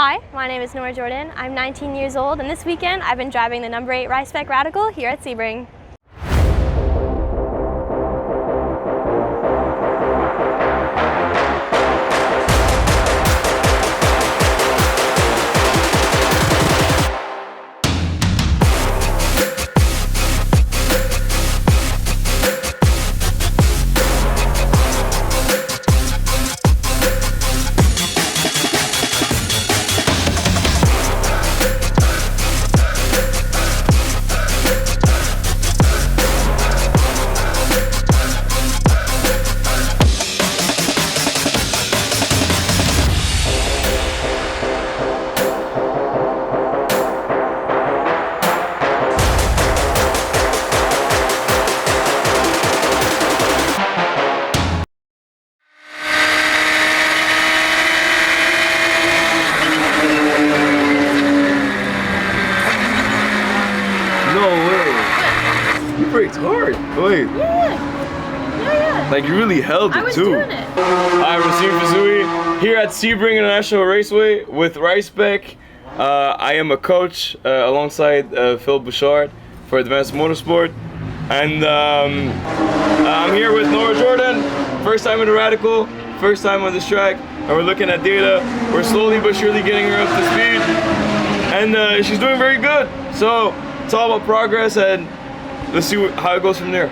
Hi, my name is Nora Jordan. I'm 19 years old, and this weekend I've been driving the number 8 Ryspec Radical here at Sebring. Brakes hard. Wait. Yeah. Like you really held it too. I was doing it. I'm Rasim Fazui here at Sebring International Raceway with Ryspec. I am a coach alongside Phil Bouchard for Advanced Motorsport, and I'm here with Nora Jordan. First time in the Radical, first time on this track, and we're looking at data. We're slowly but surely getting her up to speed, and she's doing very good. So it's all about progress, and let's see how it goes from there.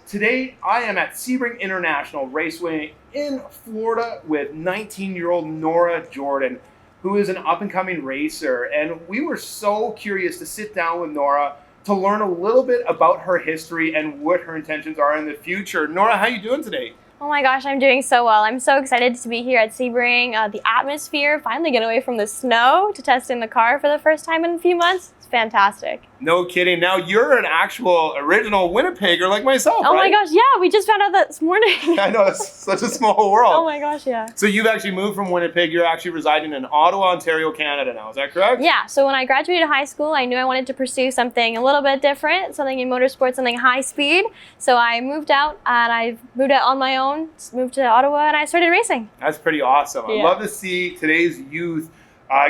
Today, I am at Sebring International Raceway in Florida with 19-year-old Nora Jordan, who is an up-and-coming racer. And we were so curious to sit down with Nora to learn a little bit about her history and what her intentions are in the future. Nora, how are you doing today? Oh my gosh, I'm doing so well. I'm so excited to be here at Sebring. The atmosphere, finally get away from the snow to test in the car for the first time in a few months. It's fantastic. No kidding. Now, you're an actual original Winnipegger like myself, Oh right? my gosh, yeah, we just found out that this morning. I know, that's such a small world. Oh my gosh, yeah. So you've actually moved from Winnipeg. You're actually residing in Ottawa, Ontario, Canada now. Is that correct? Yeah, so when I graduated high school, I knew I wanted to pursue something a little bit different, something in motorsport, something high speed. So I moved out, and I moved out on my own, moved to Ottawa, and I started racing. That's pretty awesome. Yeah. I love to see today's youth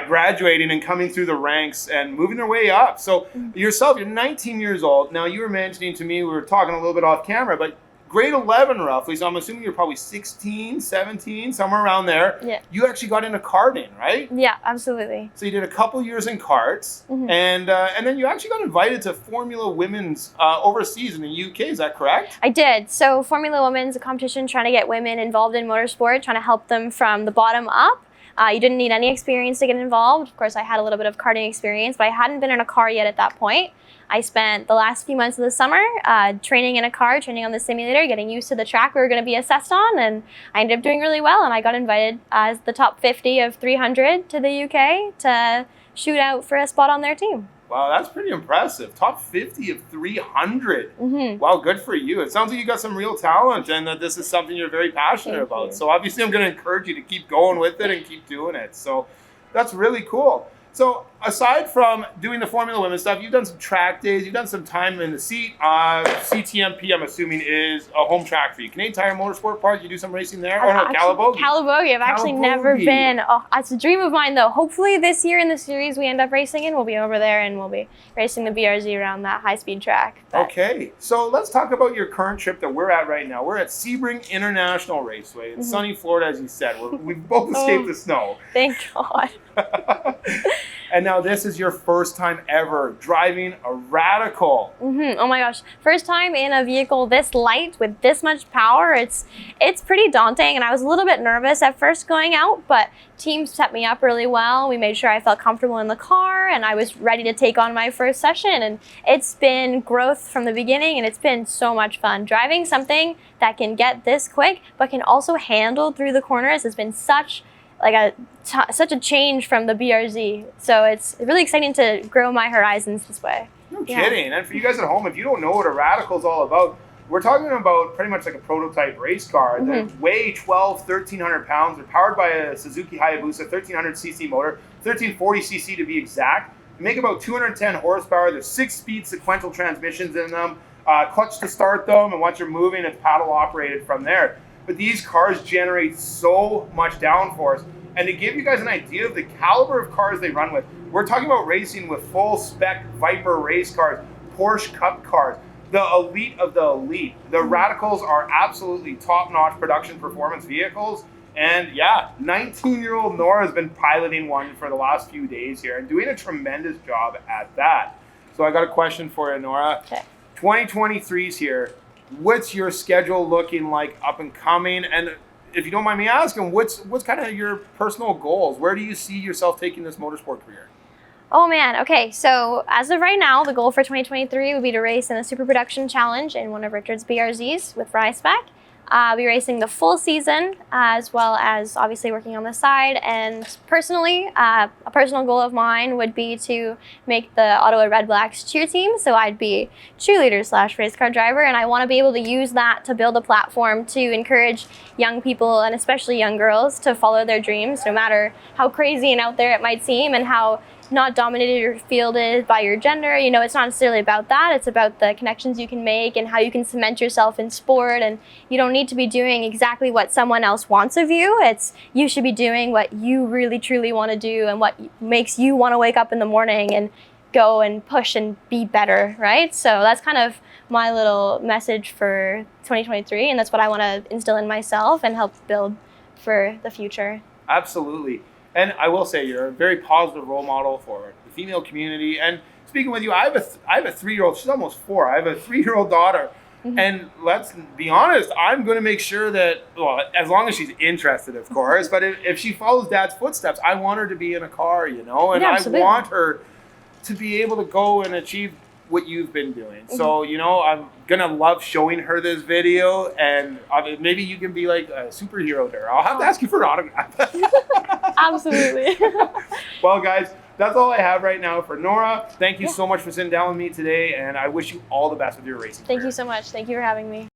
graduating and coming through the ranks and moving their way up. So yourself, you're 19 years old. Now, you were mentioning to me, we were talking a little bit off camera, but grade 11 roughly, so I'm assuming you're probably 16, 17, somewhere around there. Yeah. You actually got into karting, right? Yeah, absolutely. So you did a couple years in karts, and then you actually got invited to Formula Women's overseas in the UK, is that correct? I did. So Formula Women's a competition trying to get women involved in motorsport, trying to help them from the bottom up. You didn't need any experience to get involved. Of course, I had a little bit of karting experience, but I hadn't been in a car yet at that point. I spent the last few months of the summer training in a car, training on the simulator, getting used to the track we were going to be assessed on, and I ended up doing really well, and I got invited as the top 50 of 300 to the UK to shoot out for a spot on their team. Wow, that's pretty impressive. Top 50 of 300. Wow, good for you. It sounds like you got some real talent and that this is something you're very passionate about. So obviously I'm going to encourage you to keep going with it and keep doing it. So that's really cool. So aside from doing the Formula Women stuff, you've done some track days, you've done some time in the seat. CTMP, I'm assuming, is a home track for you. Canadian Tire Motorsport Park, you do some racing there? Oh no, Calabogie. Calabogie, I've actually never been. Oh, it's a dream of mine though. Hopefully this year in the series we end up racing in, we'll be over there and we'll be racing the BRZ around that high-speed track. But okay, so let's talk about your current trip that we're at right now. We're at Sebring International Raceway in sunny Florida, as you said. We've both escaped the snow. Thank God. And now this is your first time ever driving a Radical. Oh my gosh, first time in a vehicle this light with this much power. It's pretty daunting, and I was a little bit nervous at first going out, but team set me up really well. We made sure I felt comfortable in the car, and I was ready to take on my first session, and it's been growth from the beginning, and it's been so much fun. Driving something that can get this quick but can also handle through the corners has been such a change from the BRZ. So it's really exciting to grow my horizons this way. No kidding. And for you guys at home, if you don't know what a Radical is all about, we're talking about pretty much like a prototype race car. They weigh 1,300 pounds. They're powered by a Suzuki Hayabusa 1,300cc motor, 1,340cc to be exact. They make about 210 horsepower. There's 6-speed sequential transmissions in them. Clutch to start them, and once you're moving, it's paddle operated from there. but these cars generate so much downforce. And to give you guys an idea of the caliber of cars they run with, we're talking about racing with full spec Viper race cars, Porsche Cup cars, the elite of the elite. The Radicals are absolutely top-notch production performance vehicles. And yeah, 19-year-old Nora has been piloting one for the last few days here and doing a tremendous job at that. So I got a question for you, Nora. Okay. 2023's here. What's your schedule looking like up and coming? And if you don't mind me asking, what's kind of your personal goals? Where do you see yourself taking this motorsport career? Oh man, okay, so as of right now, the goal for 2023 would be to race in the Super Production Challenge in one of Richard's BRZs with Ryspec. I'll be racing the full season, as well as obviously working on the side. And personally, a personal goal of mine would be to make the Ottawa Red Blacks cheer team. So I'd be cheerleader / race car driver, and I want to be able to use that to build a platform to encourage young people, and especially young girls, to follow their dreams, no matter how crazy and out there it might seem, and how not dominated or fielded by your gender. You know, it's not necessarily about that. It's about the connections you can make and how you can cement yourself in sport. And you don't need to be doing exactly what someone else wants of you. You should be doing what you really truly want to do and what makes you want to wake up in the morning and go and push and be better, right? So that's kind of my little message for 2023, and that's what I want to instill in myself and help build for the future. Absolutely. And I will say you're a very positive role model for the female community. And speaking with you, I have a 3-year-old. She's almost 4. I have a 3-year-old daughter. Mm-hmm. And let's be honest, I'm going to make sure that, well, as long as she's interested, of course, but if she follows Dad's footsteps, I want her to be in a car, you know, and yeah, I want her to be able to go and achieve what you've been doing. Mm-hmm. So, you know, I'm going to love showing her this video, and maybe you can be like a superhero to her. I'll have to ask you for an autograph. Absolutely. Well, guys, that's all I have right now for Nora. Thank you so much for sitting down with me today, and I wish you all the best with your racing career. Thank you so much. Thank you for having me.